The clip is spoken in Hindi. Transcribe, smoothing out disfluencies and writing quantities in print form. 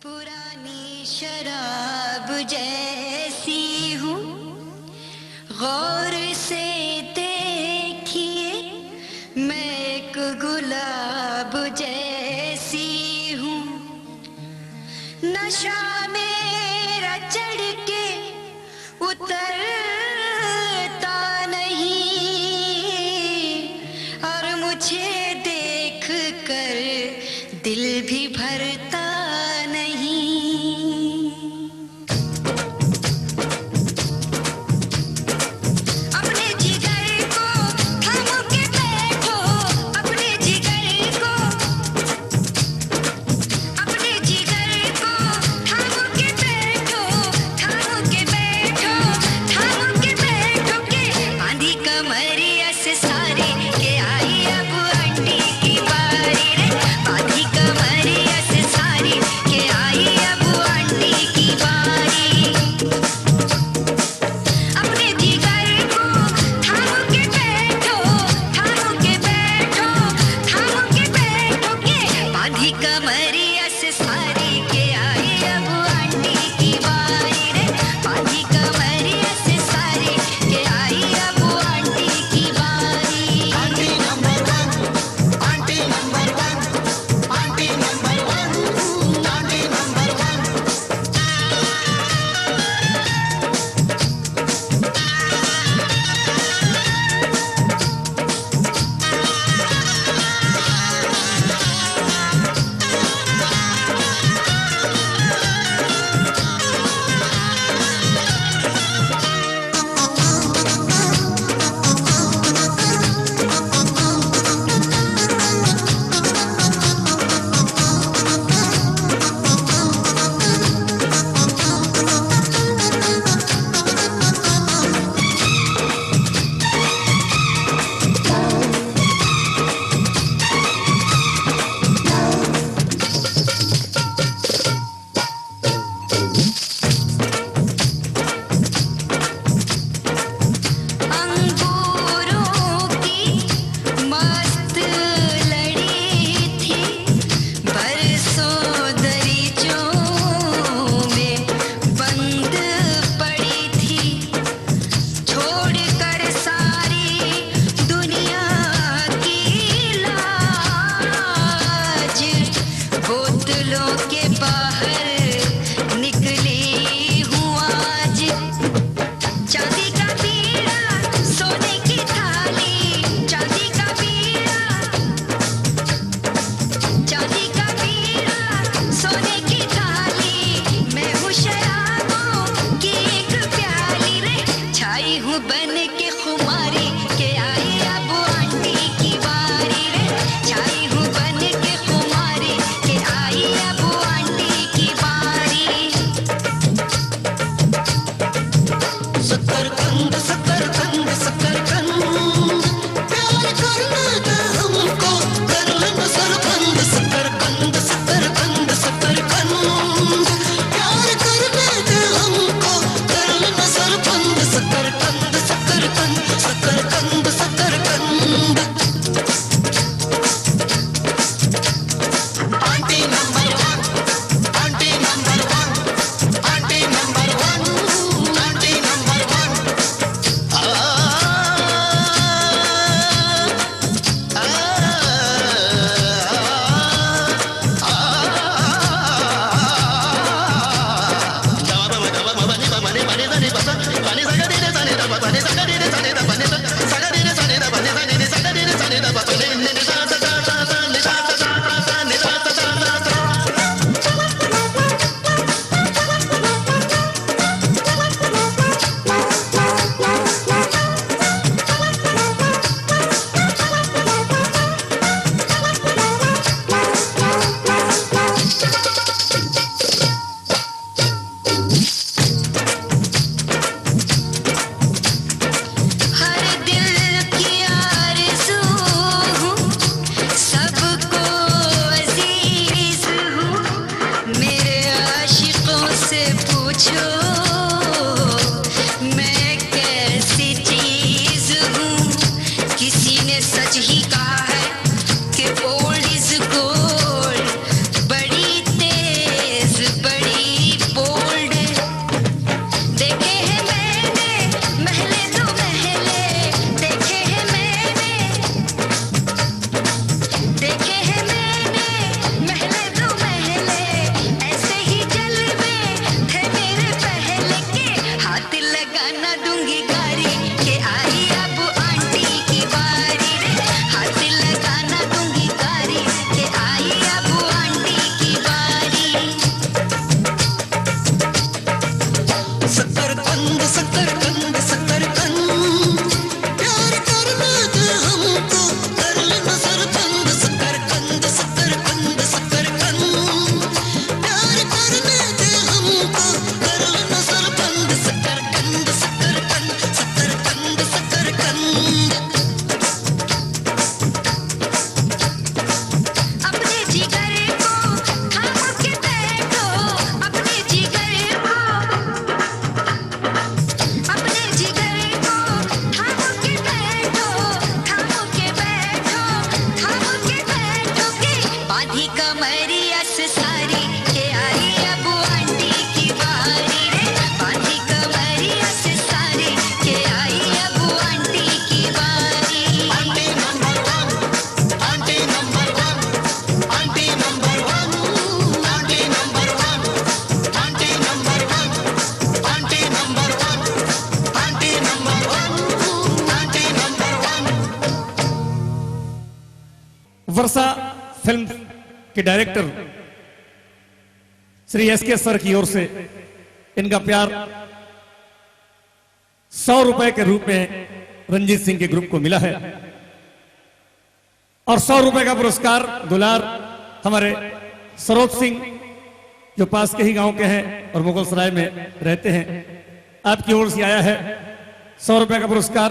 पुरानी शराब जैसी हूँ, गौर से देखिए मैं एक गुलाब जैसी हूँ। नशा मेरा चढ़ के उतरता नहीं, और मुझे देख कर दिल भी भरता नहीं। अपने जिगर को थाम के बैठो, अपने जिगर को, अपने जिगर को थाम के बैठो, थाम के बैठो, थाम फरसा फिल्म के डायरेक्टर श्री एसके सर की ओर से इनका प्यार 100 रुपए के रूप में रंजीत सिंह के ग्रुप को मिला है और 100 रुपए का पुरस्कार दुलार हमारे सरोज सिंह जो पास के ही गांव के हैं और मुगल सराय में रहते हैं, आपकी ओर से आया है 100 रुपए का पुरस्कार।